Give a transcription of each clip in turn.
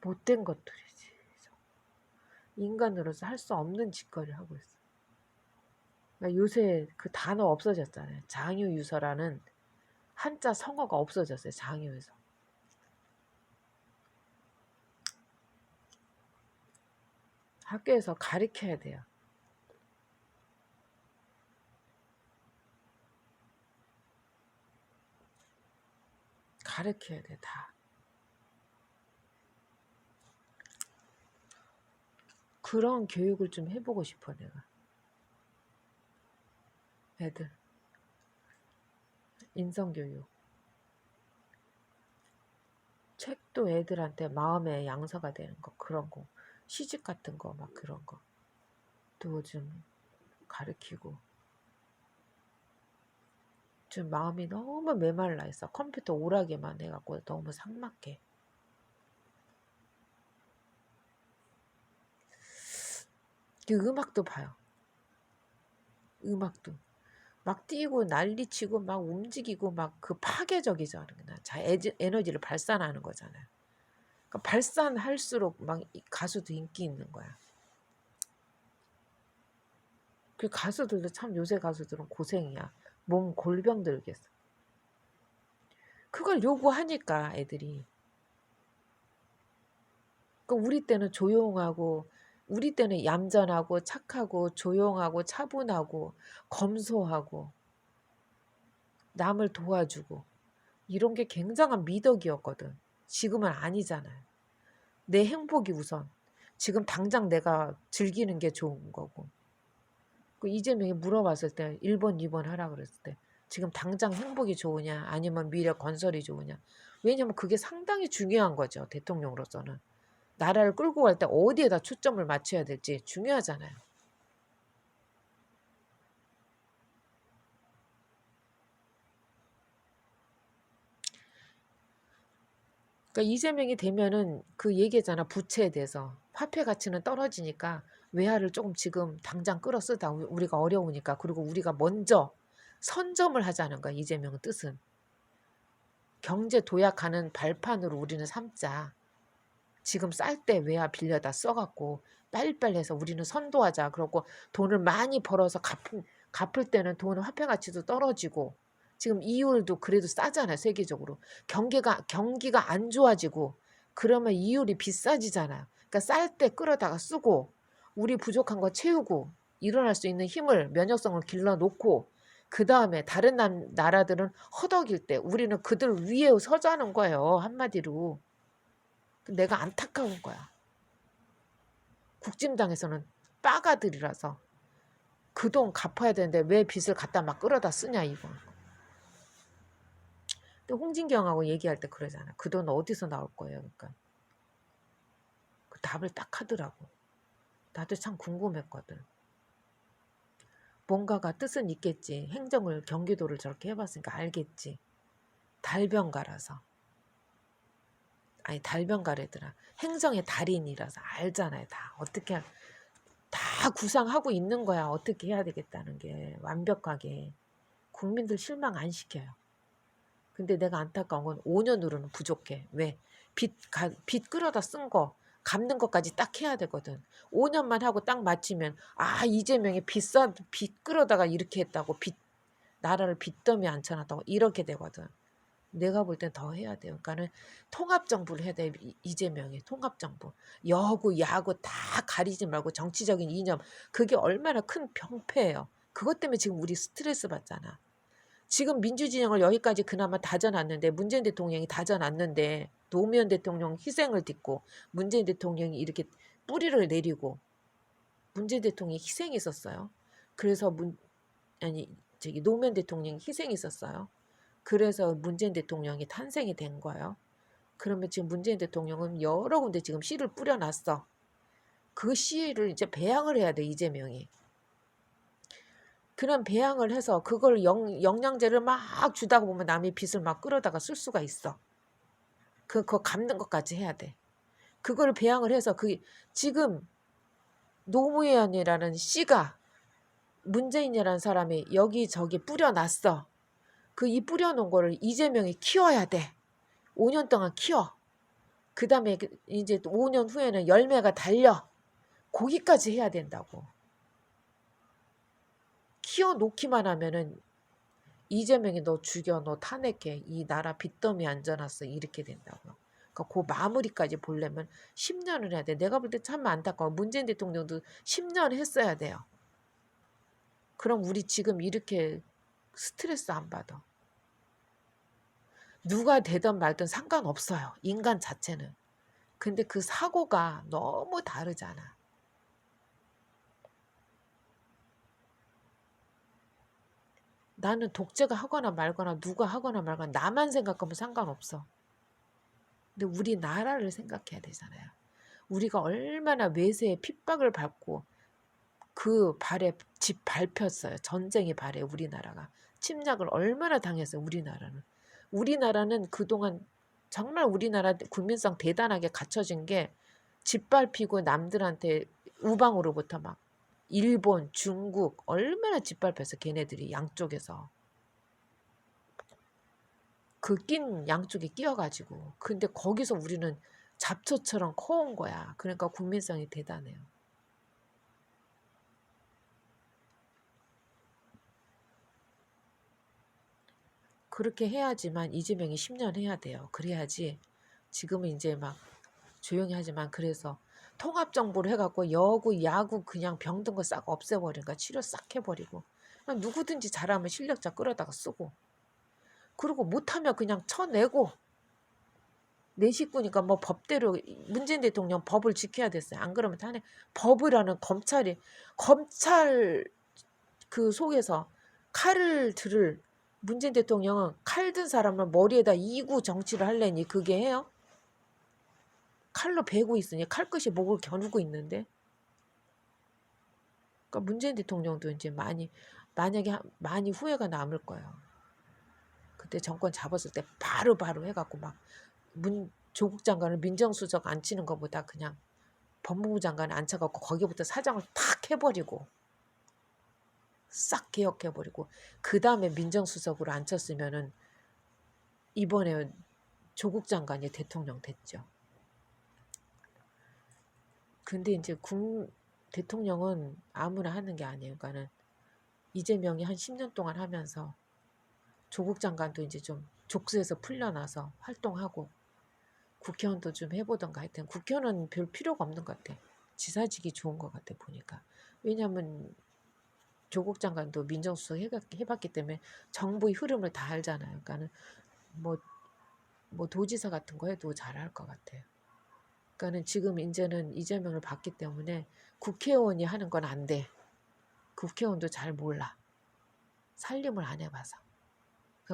못된 것들이지. 인간으로서 할 수 없는 짓거리를 하고 있어. 그러니까 요새 그 단어 없어졌잖아요. 장유유서라는 한자 성어가 없어졌어요. 장유유서. 학교에서 가르쳐야 돼요. 가르쳐야 돼, 다. 그런 교육을 좀 해보고 싶어, 내가. 애들. 인성교육. 책도 애들한테 마음의 양서가 되는 거, 그런 거. 시집 같은 거, 막 그런 거. 또 좀 가르치고. 좀 마음이 너무 메말라 있어. 컴퓨터 오락에만 해갖고 너무 삭막해. 그 음악도 봐요. 음악도. 막 뛰고 난리치고 막 움직이고 막 그 파괴적이잖아요. 자, 에너지를 발산하는 거잖아요. 그러니까 발산할수록 막 가수도 인기 있는 거야. 그 가수들도 참 요새 가수들은 고생이야. 몸 골병 들겠어. 그걸 요구하니까 애들이. 그러니까 우리 때는 조용하고 우리 때는 얌전하고 착하고 조용하고 차분하고 검소하고 남을 도와주고 이런 게 굉장한 미덕이었거든. 지금은 아니잖아요. 내 행복이 우선. 지금 당장 내가 즐기는 게 좋은 거고. 그 이재명이 물어봤을 때 1번, 2번 하라 그랬을 때 지금 당장 행복이 좋으냐 아니면 미래 건설이 좋으냐. 왜냐면 그게 상당히 중요한 거죠. 대통령으로서는. 나라를 끌고 갈 때 어디에다 초점을 맞춰야 될지 중요하잖아요. 그러니까 이재명이 되면은 그 얘기잖아. 부채에 대해서. 화폐 가치는 떨어지니까 외화를 조금 지금 당장 끌어쓰다 우리가 어려우니까. 그리고 우리가 먼저 선점을 하자는 거야. 이재명의 뜻은. 경제 도약하는 발판으로 우리는 삼자. 지금 쌀 때 외화 빌려다 써갖고 빨리빨리 해서 우리는 선도하자. 그러고 돈을 많이 벌어서 갚을 때는 돈 화폐 가치도 떨어지고 지금 이율도 그래도 싸잖아요. 세계적으로. 경기가 안 좋아지고 그러면 이율이 비싸지잖아요. 그러니까 쌀 때 끌어다가 쓰고 우리 부족한 거 채우고 일어날 수 있는 힘을 면역성을 길러놓고 그 다음에 다른 나라들은 허덕일 때 우리는 그들 위에 서자는 거예요. 한마디로. 내가 안타까운 거야. 국진당에서는 빠가들이라서 그 돈 갚아야 되는데 왜 빚을 갖다 막 끌어다 쓰냐 이거. 근데 홍진경하고 얘기할 때 그러잖아. 그 돈 어디서 나올 거예요. 그러니까 그 답을 딱 하더라고. 나도 참 궁금했거든. 뭔가가 뜻은 있겠지. 행정을 경기도를 저렇게 해봤으니까 알겠지. 달변가라서. 아니 달변가래더라. 행정의 달인이라서 알잖아요. 다 어떻게 다 구상하고 있는 거야. 어떻게 해야 되겠다는 게 완벽하게. 국민들 실망 안 시켜요. 근데 내가 안타까운 건 5년으로는 부족해. 왜? 빚 끌어다 쓴 거 갚는 것까지 딱 해야 되거든. 5년만 하고 딱 마치면 이재명이 빚 끌어다가 이렇게 했다고 나라를 빚더미 앉혀놨다고 이렇게 되거든. 내가 볼 땐 더 해야 돼요. 그러니까는 통합정부를 해야 돼. 이재명이 통합정부. 여구 야구 다 가리지 말고 정치적인 이념. 그게 얼마나 큰 병폐예요. 그것 때문에 지금 우리 스트레스 받잖아. 지금 민주진영을 여기까지 그나마 다져놨는데 문재인 대통령이 다져놨는데 노무현 대통령 희생을 딛고 문재인 대통령이 이렇게 뿌리를 내리고 문재인 대통령이 희생이 있었어요. 그래서 노무현 대통령이 희생이 있었어요. 그래서 문재인 대통령이 탄생이 된 거예요. 그러면 지금 문재인 대통령은 여러 군데 지금 씨를 뿌려놨어. 그 씨를 이제 배양을 해야 돼 이재명이. 그런 배양을 해서 그걸 영양제를 막 주다가 보면 남의 빚을 막 끌어다가 쓸 수가 있어. 그거 갚는 것까지 해야 돼. 그걸 배양을 해서 지금 노무현이라는 씨가 문재인이라는 사람이 여기저기 뿌려놨어. 이 뿌려놓은 거를 이재명이 키워야 돼. 5년 동안 키워. 그 다음에 이제 5년 후에는 열매가 달려. 거기까지 해야 된다고. 키워놓기만 하면은 이재명이 너 죽여, 너 탄핵해, 이 나라 빚더미 앉아놨어, 이렇게 된다고요. 그러니까 그 마무리까지 보려면 10년을 해야 돼. 내가 볼 때 참 안타까워. 문재인 대통령도 10년 했어야 돼요. 그럼 우리 지금 이렇게 스트레스 안 받아. 누가 되든 말든 상관없어요. 인간 자체는. 근데 그 사고가 너무 다르잖아. 나는 독재가 하거나 말거나 누가 하거나 말거나 나만 생각하면 상관없어. 근데 우리나라를 생각해야 되잖아요. 우리가 얼마나 외세의 핍박을 받고 그 발에 집 밟혔어요. 전쟁의 발에 우리나라가. 침략을 얼마나 당했어요. 우리나라는. 우리나라는 그동안 정말 우리나라 국민성 대단하게 갖춰진 게 짓밟히고 남들한테 우방으로부터 막 일본, 중국 얼마나 짓밟혔어. 걔네들이 양쪽에서. 그 낀 양쪽에 끼어가지고. 근데 거기서 우리는 잡초처럼 커온 거야. 그러니까 국민성이 대단해요. 그렇게 해야지만 이재명이 10년 해야 돼요. 그래야지 지금은 이제 막 조용히 하지만 그래서 통합정부를 해갖고 여구, 야구 그냥 병든 거 싹 없애버리니까 치료 싹 해버리고 그냥 누구든지 잘하면 실력자 끌어다가 쓰고 그리고 못하면 그냥 쳐내고 내 식구니까 뭐 법대로 문재인 대통령 법을 지켜야 됐어요. 안 그러면 탄핵 법이라는 검찰 그 속에서 칼을 들을 문재인 대통령은 칼 든 사람을 머리에다 이구 정치를 할래니 그게 해요? 칼로 베고 있으니 칼끝이 목을 겨누고 있는데 그러니까 문재인 대통령도 이제 만약에 많이 후회가 남을 거예요. 그때 정권 잡았을 때 바로 해갖고 막 조국 장관을 민정수석 앉히는 것보다 그냥 법무부 장관을 앉혀갖고 거기부터 사장을 탁 해버리고 싹 개혁해버리고 그 다음에 민정수석으로 앉혔으면은 이번에 조국 장관이 대통령 됐죠. 근데 이제 대통령은 아무나 하는 게 아니에요. 그러니까는 이재명이 한 10년 동안 하면서 조국 장관도 이제 좀 족수에서 풀려나서 활동하고 국회의원도 좀 해보던가 하여튼 국회의원은 별 필요가 없는 것 같아. 지사직이 좋은 것 같아 보니까. 왜냐하면 조국 장관도 민정수석 해봤기 때문에 정부의 흐름을 다 알잖아요. 그러니까는 뭐 도지사 같은 거 해도 잘할 것 같아요. 그러니까는 지금 이제는 이재명을 봤기 때문에 국회의원이 하는 건 안 돼. 국회의원도 잘 몰라. 살림을 안 해봐서.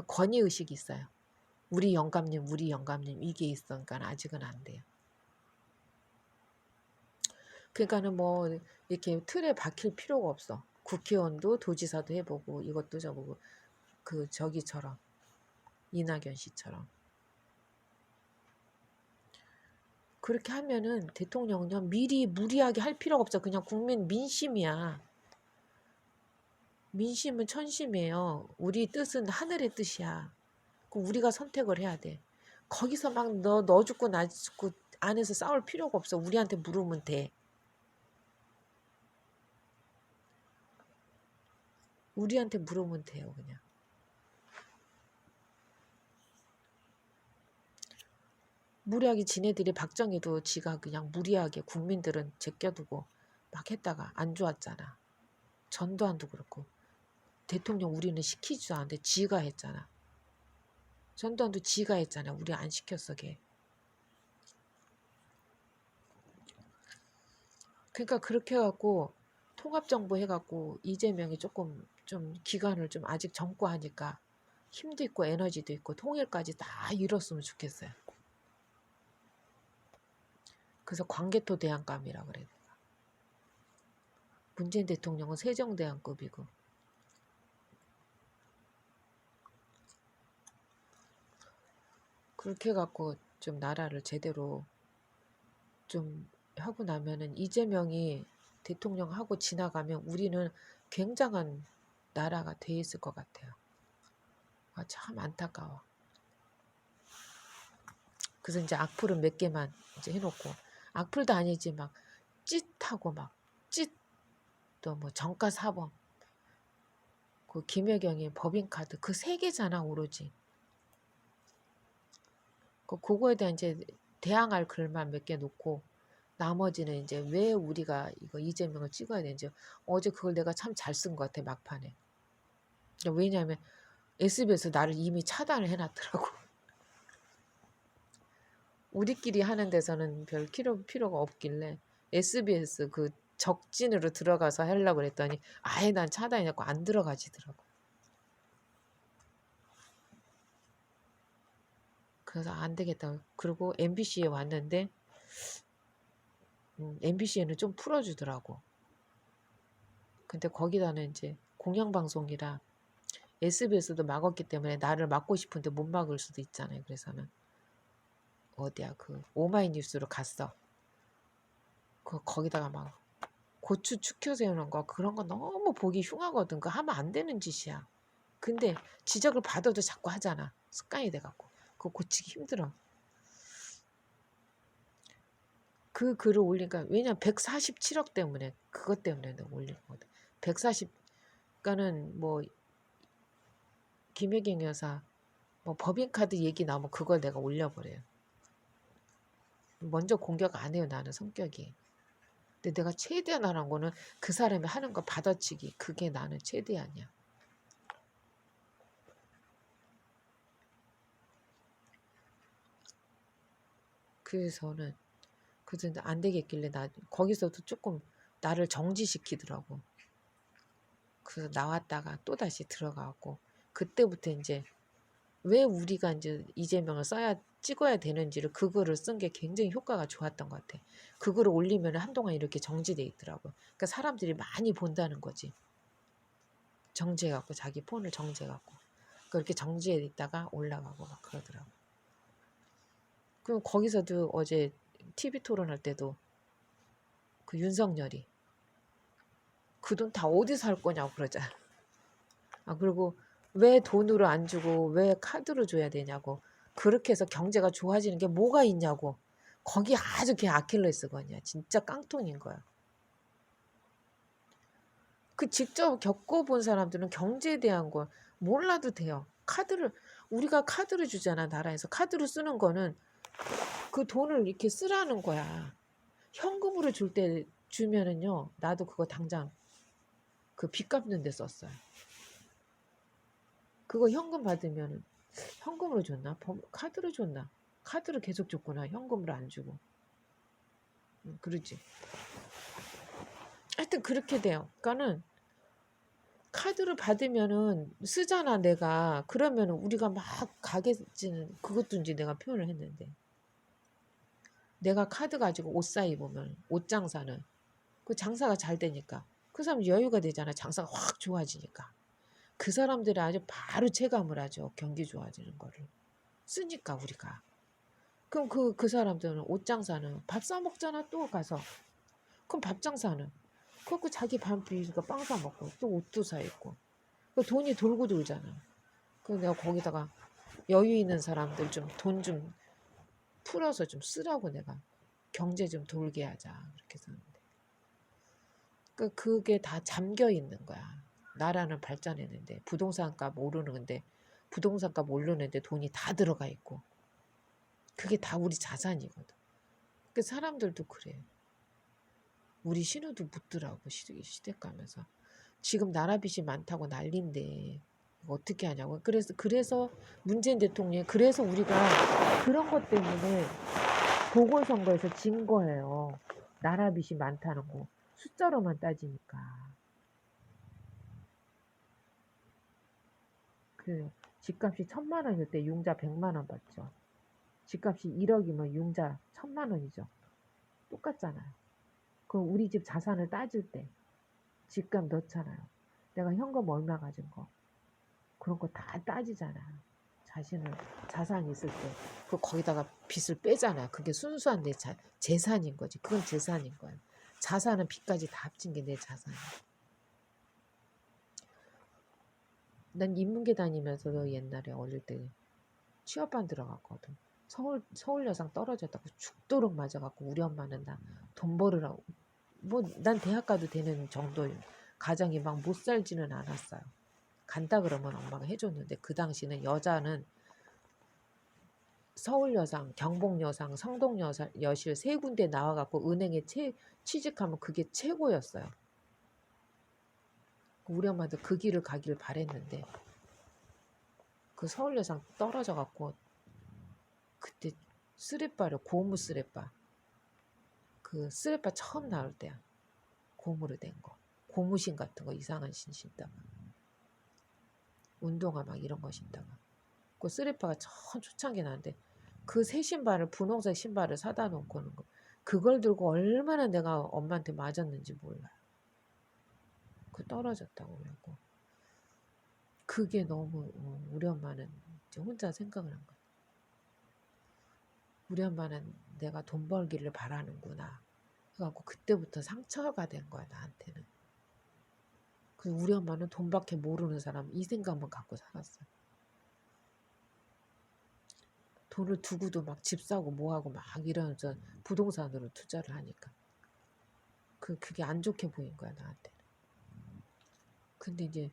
권위의식이 있어요. 우리 영감님 이게 있으니까 아직은 안 돼요. 그러니까는 뭐 이렇게 틀에 박힐 필요가 없어. 국회의원도 도지사도 해보고 이것도 저보고 그 저기처럼 이낙연 씨처럼 그렇게 하면은 대통령은 미리 무리하게 할 필요가 없어. 그냥 국민 민심이야. 민심은 천심이에요. 우리 뜻은 하늘의 뜻이야. 그럼 우리가 선택을 해야 돼. 거기서 막 너 죽고 나 죽고 안에서 싸울 필요가 없어. 우리한테 물으면 돼. 우리한테 물으면 돼요. 그냥. 무리하게 지네들이 박정희도 지가 그냥 무리하게 국민들은 제껴두고 막 했다가 안 좋았잖아. 전두환도 그렇고. 대통령 우리는 시키지도 않는데 지가 했잖아. 전두환도 지가 했잖아. 우리 안 시켰어 걔. 그러니까 그렇게 해갖고 통합정부 해갖고 이재명이 조금 좀 기간을 좀 아직 젊고 하니까 힘도 있고 에너지도 있고 통일까지 다 이뤘으면 좋겠어요. 그래서 광개토 대왕감이라고 그래. 문재인 대통령은 세종대왕급이고 그렇게 해갖고 좀 나라를 제대로 좀 하고 나면은 이재명이 대통령 하고 지나가면 우리는 굉장한 나라가 돼 있을 것 같아요. 아, 참 안타까워. 그래서 이제 악플은 몇 개만 이제 해놓고, 악플도 아니지 막 찌하고 막 찌, 또 뭐 정가 사범, 그 김혜경의 법인카드 그 세 개잖아 오로지. 그거에 대한 이제 대항할 글만 몇 개 놓고, 나머지는 이제 왜 우리가 이거 이재명을 찍어야 되는지, 어제 그걸 내가 참 잘 쓴 것 같아 막판에. 왜냐하면 SBS 나를 이미 차단을 해놨더라고. 우리끼리 하는 데서는 별 필요가 없길래 SBS 그 적진으로 들어가서 하려고 그랬더니 아예 난 차단해놓고 안 들어가지더라고. 그래서 안 되겠다. 그리고 MBC에 왔는데 MBC에는 좀 풀어주더라고. 근데 거기다는 이제 공영방송이라 SBS도 막았기 때문에 나를 막고 싶은데 못 막을 수도 있잖아요. 그래서는 어디야 그 오마이뉴스로 갔어. 거기다가 막 고추 축혀 세우는 거 그런 거 너무 보기 흉하거든. 그거 하면 안 되는 짓이야. 근데 지적을 받아도 자꾸 하잖아. 습관이 돼갖고. 그거 고치기 힘들어. 그 글을 올리니까 왜냐면 147억 때문에 그것 때문에 내가 올린 거거든. 140 그러니까는 뭐 김혜경 여사 뭐 법인카드 얘기 나오면 그걸 내가 올려버려요. 먼저 공격 안 해요. 나는 성격이. 근데 내가 최대한하는 거는 그 사람이 하는 거 받아치기. 그게 나는 최대한이야. 그래서는 그래서 안 되겠길래 나 거기서도 조금 나를 정지시키더라고. 그래서 나왔다가 또 다시 들어가고 그때부터 이제 왜 우리가 이제 이재명을 찍어야 되는지를 그거를 쓴 게 굉장히 효과가 좋았던 것 같아. 그거를 올리면 한동안 이렇게 정지돼 있더라고. 그러니까 사람들이 많이 본다는 거지. 정지해갖고 자기 폰을 정지해갖고 그렇게 정지해 있다가 올라가고 막 그러더라고. 그럼 거기서도 어제 TV 토론할 때도 그 윤석열이 그 돈 다 어디서 할 거냐고 그러잖아. 그리고 왜 돈으로 안 주고 왜 카드로 줘야 되냐고. 그렇게 해서 경제가 좋아지는 게 뭐가 있냐고. 거기 아주 걔 아킬레스건이야. 진짜 깡통인 거야. 그 직접 겪어본 사람들은 경제에 대한 걸 몰라도 돼요. 우리가 카드를 주잖아. 나라에서 카드로 쓰는 거는 그 돈을 이렇게 쓰라는 거야. 현금으로 주면은요. 나도 그거 당장 그 빚 갚는 데 썼어요. 그거 현금 받으면 현금으로 줬나? 카드로 줬나? 카드로 계속 줬구나. 현금으로 안 주고. 그러지. 하여튼 그렇게 돼요. 그러니까는 카드를 받으면은 쓰잖아 내가. 그러면은 우리가 막 가겠지는 그것도 이제 내가 표현을 했는데 내가 카드 가지고 옷 사 입으면 옷 장사는 그 장사가 잘 되니까 그 사람 여유가 되잖아. 장사가 확 좋아지니까. 그 사람들이 아주 바로 체감을 하죠. 경기 좋아지는 거를. 쓰니까 우리가. 그럼 그 사람들은 옷 장사는 밥 사 먹잖아 또 가서. 그럼 밥 장사는. 그래갖고 자기 밥 비니까 빵 사 먹고 또 옷도 사 입고. 그 돈이 돌고 돌잖아. 그래서 내가 거기다가 여유 있는 사람들 좀 돈 좀 풀어서 좀 쓰라고 내가 경제 좀 돌게 하자 그렇게 썼는데 그게 다 잠겨 있는 거야. 나라는 발전했는데 부동산 값 오르는데 부동산 값 오르는데 돈이 다 들어가 있고 그게 다 우리 자산이거든. 그 사람들도 그래. 우리 신우도 묻더라고 시댁 가면서 지금 나라 빚이 많다고 난린데 어떻게 하냐고. 그래서 문재인 대통령이 그래서 우리가 그런 것 때문에 보궐선거에서 진 거예요. 나라 빚이 많다는 거 숫자로만 따지니까. 그 집값이 1,000만 원일 때 융자 100만 원 받죠. 집값이 1억이면 융자 1,000만 원이죠. 똑같잖아요. 그럼 우리 집 자산을 따질 때 집값 넣잖아요. 내가 현금 얼마 가진 거 그런 거 다 따지잖아. 자산이 있을 때 거기다가 빚을 빼잖아. 그게 순수한 내 재산인 거지. 그건 재산인 거야. 자산은 빚까지 다 합친 게 내 자산이야. 난 인문계 다니면서도 옛날에 어릴 때 취업반 들어갔거든. 서울 여상 떨어졌다고 죽도록 맞아갖고 우리 엄마는 나 돈 벌으라고 뭐 난 대학 가도 되는 정도 가정이 막 못 살지는 않았어요. 간다 그러면 엄마가 해줬는데 그 당시는 여자는 서울 여상, 경복 여상, 성동 여실 세 군데 나와갖고 은행에 취직하면 그게 최고였어요. 우리 엄마도 그 길을 가길 바랬는데 그 서울 여상 떨어져갖고 그때 쓰레빠를 고무 쓰레빠 그 쓰레빠 처음 나올 때야. 고무로 된 거. 고무신 같은 거 이상한 신 신다가 운동화 막 이런 거 신다가 그 쓰레빠가 처음 초창기 나는데 그 새 신발을 분홍색 신발을 사다 놓고는 거 그걸 들고 얼마나 내가 엄마한테 맞았는지 몰라요. 그 떨어졌다고 그러고 그게 너무 우리 엄마는 이제 혼자 생각을 한 거야. 우리 엄마는 내가 돈 벌기를 바라는구나. 그래갖고 그때부터 상처가 된 거야 나한테는. 그 우리 엄마는 돈밖에 모르는 사람 이 생각만 갖고 살았어. 돈을 두고도 막 집 사고 뭐하고 막 이러면서 부동산으로 투자를 하니까 그게 안 좋게 보인 거야 나한테. 근데 이제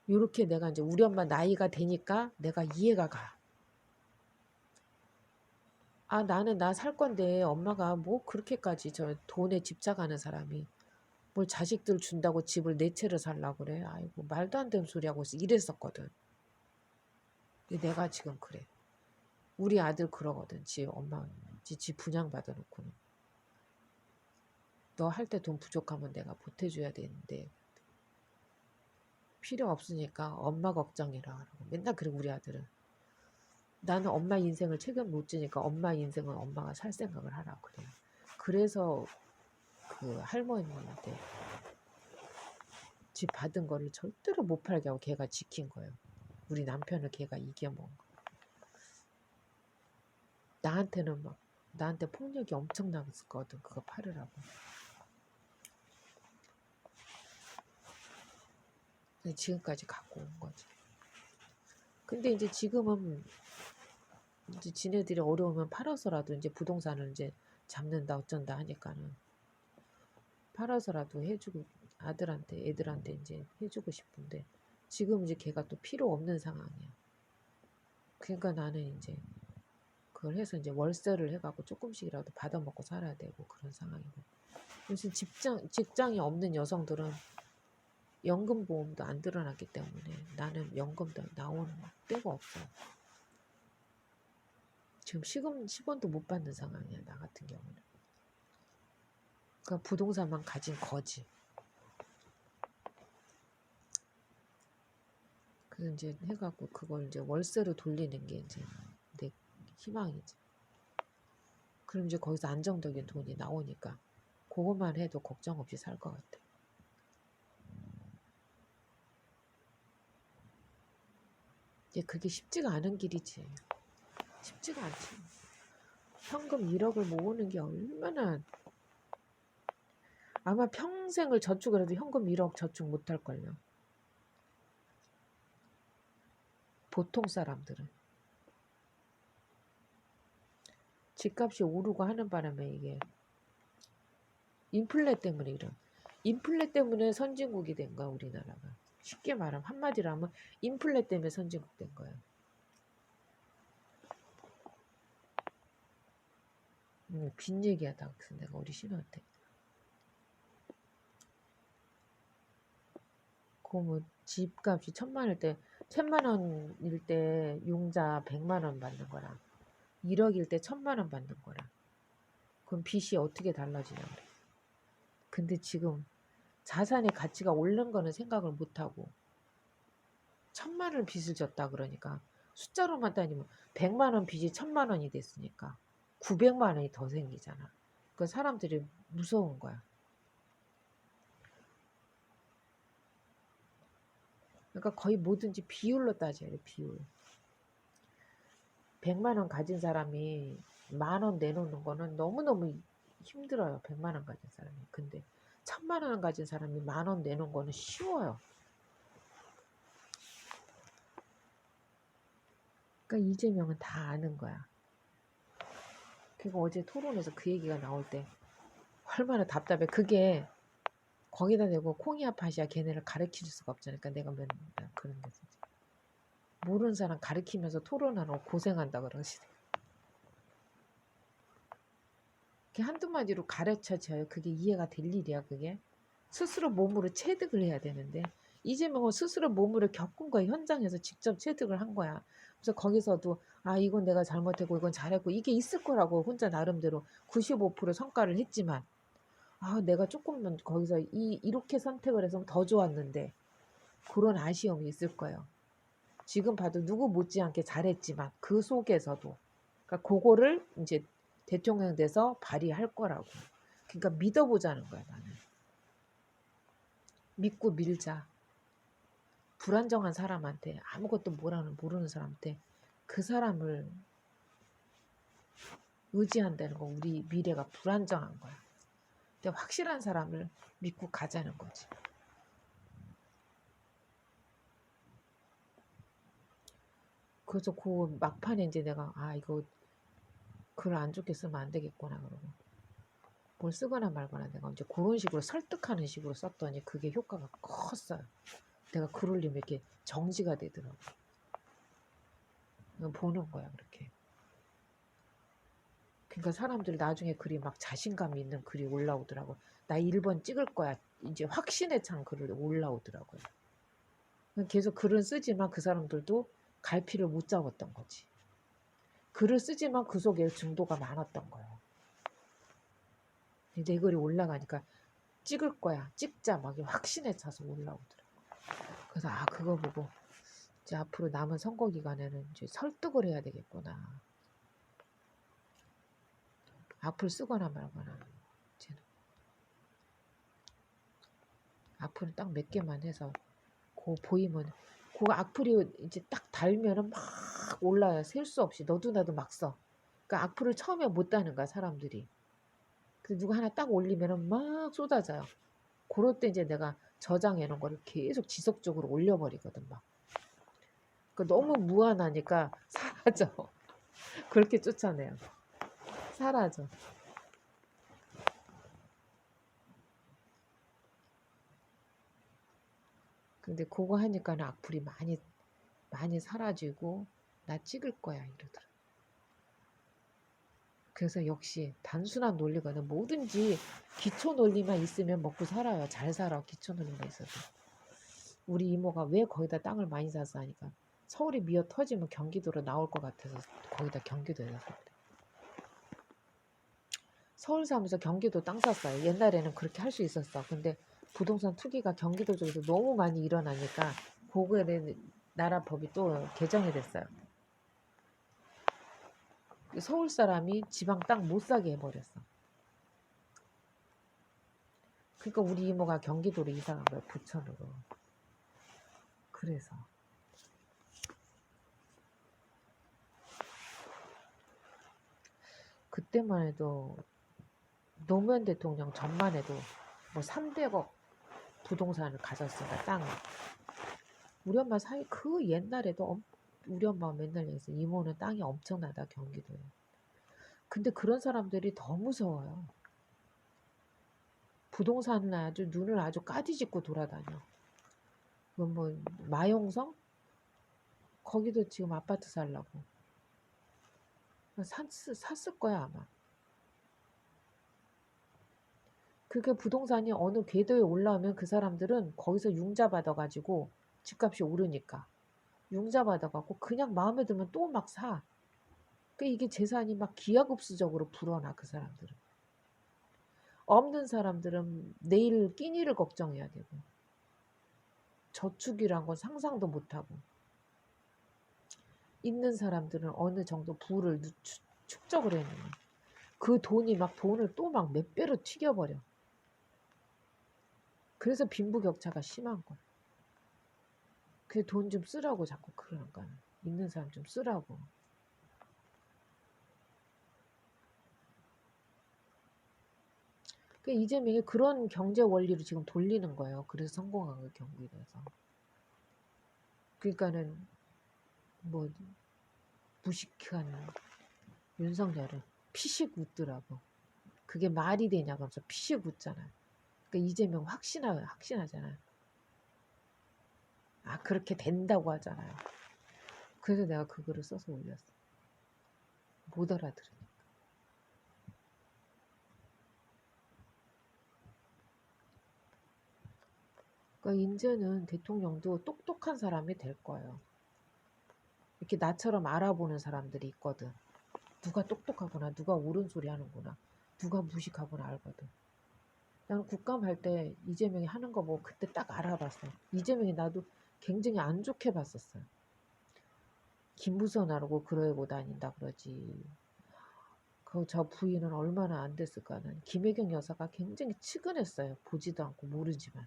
요렇게 내가 이제 우리 엄마 나이가 되니까 내가 이해가 가. 아 나는 나 살 건데 엄마가 뭐 그렇게까지 저 돈에 집착하는 사람이 뭘 자식들 준다고 집을 네 채를 살라고 그래. 아이고 말도 안 되는 소리 하고 이랬었거든. 근데 내가 지금 그래. 우리 아들 그러거든. 지 엄마 집 분양 받아놓고는 너 할 때 돈 부족하면 내가 보태줘야 되는데 필요 없으니까 엄마 걱정이라 하라고 맨날 그래. 우리 아들은 나는 엄마 인생을 책임 못 지니까 엄마 인생은 엄마가 살 생각을 하라고 그래요. 그래서 그 할머니한테 집 받은 거를 절대로 못 팔게 하고 걔가 지킨 거예요. 우리 남편을 걔가 이겨먹은 거. 나한테는 막 나한테 폭력이 엄청났거든. 그거 팔으라고. 지금까지 갖고 온 거지. 근데 이제 지금은 이제 지네들이 어려우면 팔아서라도 이제 부동산을 이제 잡는다 어쩐다 하니까는 팔아서라도 해주고 아들한테 애들한테 이제 해주고 싶은데 지금 이제 걔가 또 필요 없는 상황이야. 그러니까 나는 이제 그걸 해서 이제 월세를 해갖고 조금씩이라도 받아먹고 살아야 되고 그런 상황이고. 요즘 직장이 없는 여성들은 연금보험도 안 들어놨기 때문에 나는 연금도 나오는 데가 없어. 지금 시금 10원도 못 받는 상황이야 나 같은 경우는. 그러니까 부동산만 가진 거지. 그래서 이제 해갖고 그걸 이제 월세로 돌리는 게 이제 내 희망이지. 그럼 이제 거기서 안정적인 돈이 나오니까 그것만 해도 걱정 없이 살 것 같아. 이제 그게 쉽지가 않은 길이지. 쉽지가 않지. 현금 1억을 모으는 게 얼마나 아마 평생을 저축을 해도 현금 1억 저축 못할걸요. 보통 사람들은. 집값이 오르고 하는 바람에 이게 인플레 때문에 이런. 인플레 때문에 선진국이 된 거야 우리나라가. 쉽게 말하면 한마디로 하면 인플레 때문에 선진국 된 거야. 빈 얘기하다 그래서 내가 우리 신우한테 뭐 집값이 1,000만 원일 때 융자 100만 원 받는 거랑 1억일 때 1,000만 원 받는 거랑 그럼 빚이 어떻게 달라지냐 그래. 근데 지금 자산의 가치가 오른 거는 생각을 못하고 1,000만 원 빚을 졌다 그러니까 숫자로만 따지면 100만 원 빚이 1,000만 원이 됐으니까 900만 원이 더 생기잖아. 그 사람들이 무서운 거야. 그러니까 거의 뭐든지 비율로 따져야 돼. 비율. 100만 원 가진 사람이 10,000원 내놓는 거는 너무너무 힘들어요. 100만 원 가진 사람이. 근데 1,000만 원 가진 사람이 10,000원 내놓은 거는 쉬워요. 그러니까 이재명은 다 아는 거야. 그리고 어제 토론에서 그 얘기가 나올 때 얼마나 답답해. 그게 거기다 대고 콩이야 팥이야 걔네를 가르칠 수가 없잖아. 그러니까 내가 맨날 그런 게 진짜. 모르는 사람 가르치면서 토론하는 고생한다 그러시네. 그게 한두 마디로 가르쳐줘요. 그게 이해가 될 일이야 그게. 스스로 몸으로 체득을 해야 되는데 이재명은 스스로 몸으로 겪은 거야. 현장에서 직접 체득을 한 거야. 그래서 거기서도 아 이건 내가 잘못했고 이건 잘했고 이게 있을 거라고 혼자 나름대로 95% 성과를 했지만 아 내가 조금만 거기서 이렇게 선택을 해서 더 좋았는데 그런 아쉬움이 있을 거예요. 지금 봐도 누구 못지않게 잘했지만 그 속에서도 그러니까 그거를 이제 대통령 돼서 발휘할 거라고. 그러니까 믿어보자는 거야 나는. 믿고 밀자. 불안정한 사람한테 아무것도 모르는 사람한테 그 사람을 의지한다는 거 우리 미래가 불안정한 거야. 근데 확실한 사람을 믿고 가자는 거지. 그래서 그 막판에 이제 내가 아 이거 글 안 좋게 쓰면 안 되겠구나 그러고 뭘 쓰거나 말거나 내가 이제 그런 식으로 설득하는 식으로 썼더니 그게 효과가 컸어요. 내가 글 올리면 이렇게 정지가 되더라고. 보는 거야 그렇게. 그러니까 사람들이 나중에 글이 막 자신감 있는 글이 올라오더라고. 나 1번 찍을 거야. 이제 확신에 찬 글을 올라오더라고요. 계속 글은 쓰지만 그 사람들도 갈피를 못 잡았던 거지. 글을 쓰지만 그 속에 중도가 많았던 거예요. 내 글이 올라가니까 찍을 거야. 찍자 막 확신에 차서 올라오더라고. 그래서 아 그거 보고 이제 앞으로 남은 선거 기간에는 이제 설득을 해야 되겠구나. 악플 쓰거나 말거나 이제는 악플은 딱 몇 개만 해서 그 보이면 그 악플이 이제 딱 달면은 막 올라요. 셀 수 없이 너도 나도 막 써. 그러니까 악플을 처음에 못 다는 거야 사람들이. 그 누가 하나 딱 올리면은 막 쏟아져요. 그럴 때 이제 내가 저장해 놓은 거를 계속 지속적으로 올려버리거든 막. 그러니까 너무 무한하니까 사라져. 그렇게 쫓아내요. 사라져. 근데 그거 하니까는 악플이 많이 사라지고 나 찍을 거야 이러더라. 그래서 역시 단순한 논리거든. 뭐든지 기초 논리만 있으면 먹고 살아요. 잘 살아. 기초 논리만 있어서. 우리 이모가 왜 거기다 땅을 많이 샀어 하니까 서울이 미어 터지면 경기도로 나올 것 같아서 거기다 경기도에다 샀대. 서울 사면서 경기도 땅 샀어요. 옛날에는 그렇게 할 수 있었어. 근데 부동산 투기가 경기도 쪽에서 너무 많이 일어나니까 그거에 대한 나라 법이 또 개정이 됐어요. 서울 사람이 지방 땅 못 사게 해버렸어. 그러니까 우리 이모가 경기도로 이사 간 거야. 부천으로. 그래서 그때만 해도 노무현 대통령 전만 해도 뭐 300억 부동산을 가졌으니까 땅을. 우리 엄마 사이 그 옛날에도 우리 엄마가 맨날 얘기했어. 이모는 땅이 엄청나다 경기도에. 근데 그런 사람들이 더 무서워요. 부동산을 아주 눈을 아주 까디짓고 돌아다녀. 뭐 마용성? 거기도 지금 아파트 살라고. 샀을 거야 아마. 그게 부동산이 어느 궤도에 올라오면 그 사람들은 거기서 융자 받아가지고 집값이 오르니까 융자 받아갖고 그냥 마음에 들면 또 막 사. 그 이게 재산이 막 기하급수적으로 불어나 그 사람들은. 없는 사람들은 내일 끼니를 걱정해야 되고 저축이란 건 상상도 못하고 있는 사람들은 어느 정도 부를 축적을 해놓으면 그 돈이 막 돈을 또 막 몇 배로 튀겨버려. 그래서 빈부격차가 심한 거야. 그 돈 좀 쓰라고 자꾸 그러는 거야. 있는 사람 좀 쓰라고. 그 이재명이 그런 경제 원리로 지금 돌리는 거예요. 그래서 성공한 거예요, 경기도에서. 그러니까는 뭐 무식한 윤석열은 피식 웃더라고. 그게 말이 되냐 그러면서 피식 웃잖아요. 그러니까 이재명 확신하잖아요. 아 그렇게 된다고 하잖아요. 그래서 내가 그거를 써서 올렸어. 못 알아들으니까. 그러니까 이제는 대통령도 똑똑한 사람이 될 거예요. 이렇게 나처럼 알아보는 사람들이 있거든. 누가 똑똑하구나, 누가 옳은 소리 하는구나, 누가 무식하구나 알거든. 나는 국감 할 때 이재명이 하는 거 보고 그때 딱 알아봤어. 이재명이 나도 굉장히 안 좋게 봤었어요. 김부선 하라고 그러고 다닌다 그러지. 저 부인은 얼마나 안 됐을까는. 김혜경 여사가 굉장히 측은했어요. 보지도 않고 모르지만.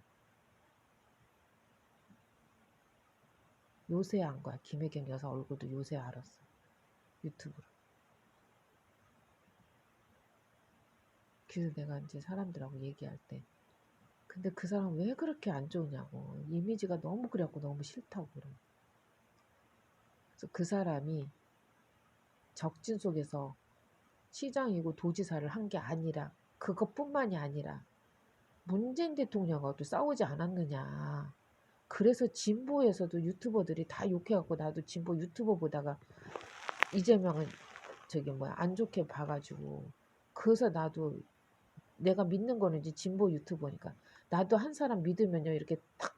요새 안 거야. 김혜경 여사 얼굴도 요새 알았어. 유튜브로. 그래서 내가 이제 사람들하고 얘기할 때 근데 그 사람 왜 그렇게 안 좋으냐고. 이미지가 너무 그랬고 너무 싫다고 그래. 그래서 그 사람이 적진 속에서 시장이고 도지사를 한 게 아니라 그것뿐만이 아니라 문재인 대통령하고도 싸우지 않았느냐. 그래서 진보에서도 유튜버들이 다 욕해갖고 나도 진보 유튜버 보다가 이재명은 저기 뭐야 안 좋게 봐가지고 그래서 나도 내가 믿는 거는 이제 진보 유튜버니까 나도 한 사람 믿으면요 이렇게 탁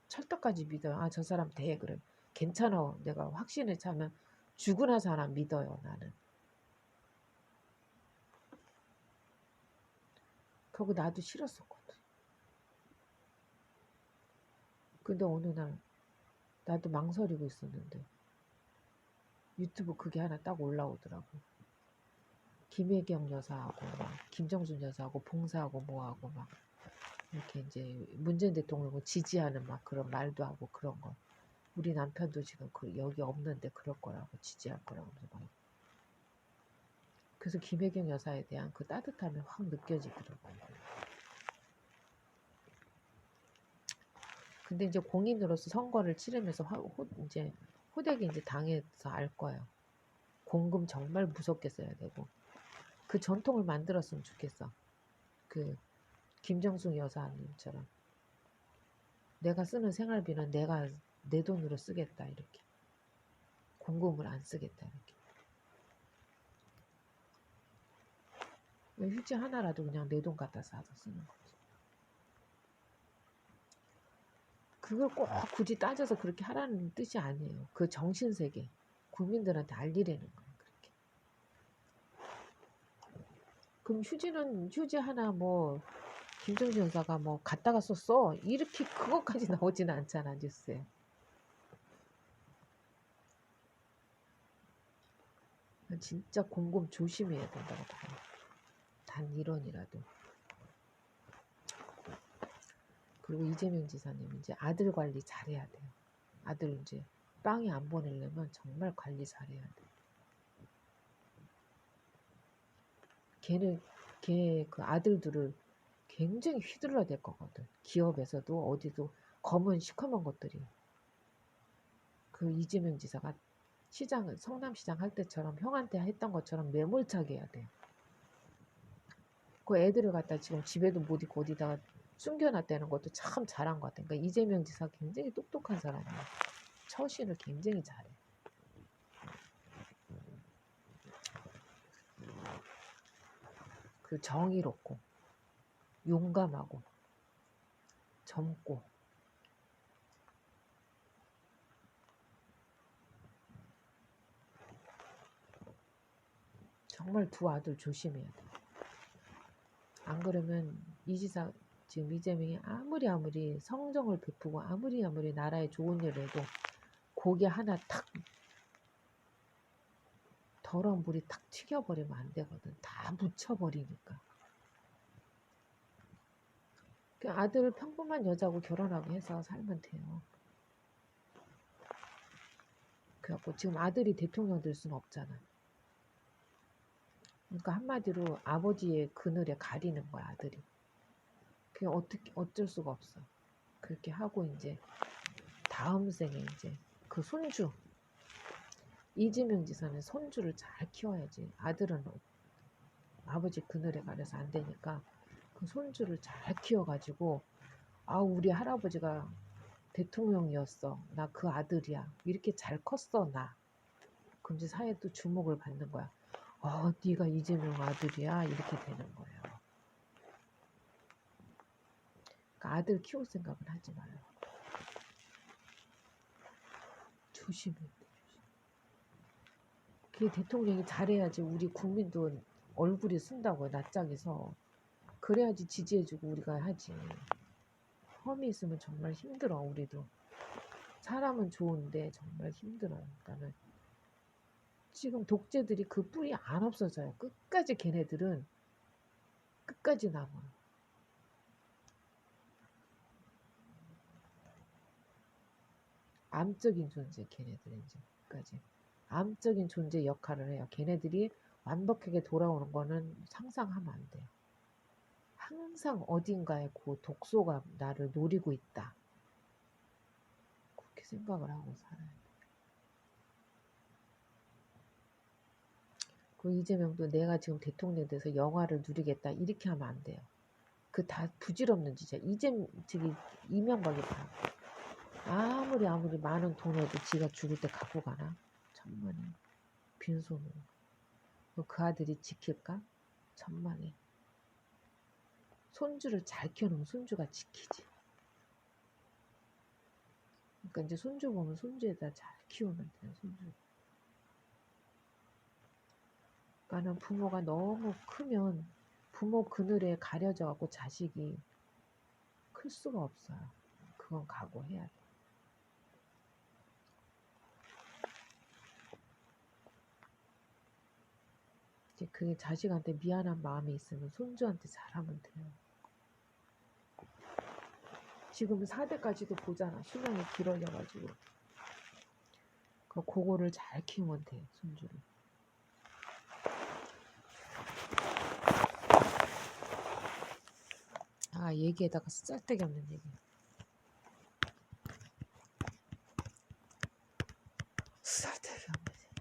철떡까지 믿어요. 아 저 사람 돼 그래 괜찮아 내가 확신을 차면 죽으나 사나 믿어요 나는. 그거 나도 싫었었거든. 근데 어느 날 나도 망설이고 있었는데 유튜브 그게 하나 딱 올라오더라고. 김혜경 여사하고 막 김정준 여사하고 봉사하고 뭐하고 막 이렇게 이제 문재인 대통령을 지지하는 막 그런 말도 하고 그런 거. 우리 남편도 지금 여기 없는데 그럴 거라고 지지할 거라고 막. 그래서 김혜경 여사에 대한 그 따뜻함이 확 느껴지더라고요. 근데 이제 공인으로서 선거를 치르면서 이제 호되게 이제 당해서 알 거예요. 공금 정말 무섭게 써야 되고 그 전통을 만들었으면 좋겠어. 그 김정숙 여사님처럼 내가 쓰는 생활비는 내가 내 돈으로 쓰겠다 이렇게 공금을 안 쓰겠다 이렇게 휴지 하나라도 그냥 내 돈 갖다 사서 쓰는 거지. 그걸 꼭 굳이 따져서 그렇게 하라는 뜻이 아니에요. 그 정신세계 국민들한테 알리려는 거예요. 그렇게. 그럼 휴지 하나 뭐 김정주 여사가 뭐 갖다가 썼어 이렇게 그것까지 나오지는 않잖아 뉴스에. 진짜 공금 조심해야 된다고 봐요. 단 1원이라도. 그리고 이재명 지사님 이제 아들 관리 잘해야 돼요. 아들 이제 빵이 안 보내려면 정말 관리 잘해야 돼. 걔 그 아들들을 굉장히 휘둘러야 될 거거든. 기업에서도 어디도 검은 시커먼 것들이. 그 이재명 지사가 성남시장 할 때처럼 형한테 했던 것처럼 매몰차게 해야 돼. 그 애들을 갖다 지금 집에도 못 있고 어디다가 숨겨놨다는 것도 참 잘한 것 같아. 그러니까 이재명 지사 굉장히 똑똑한 사람이야. 처신을 굉장히 잘해. 그 정의롭고 용감하고 젊고 정말 두 아들 조심해야 돼. 안 그러면 이 지사 지금 이재명이 아무리 성정을 베푸고 아무리 나라에 좋은 일을 해도 고개 하나 탁 더러운 물이 탁 튀겨버리면 안 되거든. 다 묻혀버리니까. 그 아들 평범한 여자하고 결혼하고 해서 살면 돼요. 그래갖고 지금 아들이 대통령 될 수는 없잖아. 그러니까 한마디로 아버지의 그늘에 가리는 거야 아들이. 그게 어쩔 수가 없어. 그렇게 하고 이제 다음 생에 이제 그 손주 이재명 지사는 손주를 잘 키워야지. 아들은 아버지 그늘에 가려서 안 되니까 그 손주를 잘 키워가지고 우리 할아버지가 대통령이었어. 나 그 아들이야. 이렇게 잘 컸어 나. 그럼 이제 사회에 또 주목을 받는 거야. 네가 이재명 아들이야. 이렇게 되는 거예요. 그러니까 아들 키울 생각은 하지 마요. 조심해. 그게 대통령이 잘해야지 우리 국민도 얼굴이 쓴다고요. 낯짝에서. 그래야지 지지해주고 우리가 하지. 험이 있으면 정말 힘들어 우리도. 사람은 좋은데 정말 힘들어요. 나는 지금 독재들이 그 뿌리 안 없어져요. 끝까지 걔네들은 끝까지 남아요. 암적인 존재 걔네들은 이제 끝까지 암적인 존재 역할을 해요. 걔네들이 완벽하게 돌아오는 거는 상상하면 안 돼요. 항상 어딘가에 그 독소가 나를 노리고 있다. 그렇게 생각을 하고 살아요. 그 이재명도 내가 지금 대통령 돼서 영화를 누리겠다 이렇게 하면 안 돼요. 그 다 부질없는 짓이야. 저기 이명박이 다 아무리 많은 돈에도 지가 죽을 때 갖고 가나? 천만에 빈손으로. 그 아들이 지킬까? 천만에. 손주를 잘 키워놓으면 손주가 지키지. 그러니까 이제 손주 보면 손주에다 잘 키우면 돼요. 손주. 그러니까는 부모가 너무 크면 부모 그늘에 가려져 갖고 자식이 클 수가 없어요. 그건 각오해야 돼. 이제 그게 자식한테 미안한 마음이 있으면 손주한테 잘하면 돼요. 지금 4대까지도 보잖아. 수명이 길어져가지고. 그거를 잘 키우면 돼. 손주를. 얘기에다가 쓸데기 없는 얘기. 쓸데기 없는 얘기.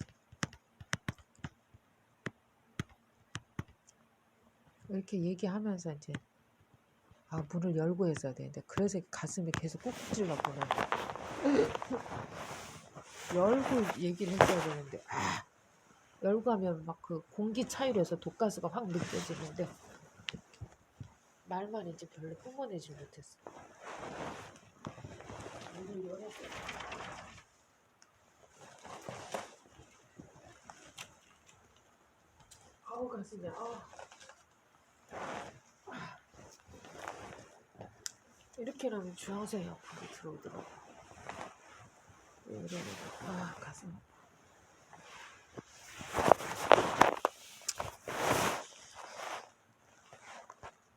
이렇게 얘기하면서 이제 문을 열고 했어야 되는데 그래서 가슴이 계속 꾹꾹 찔렀구나. 열고 얘기를 했어야 되는데 열고 하면 막 그 공기 차이로해서 독가스가 확 느껴지는데 말만 이제 별로 뿜어내지 못했어. 문을 열었어. 가슴이 이렇게 하면 주황색 약품이 들어오더라고. 왜 이러는 가슴.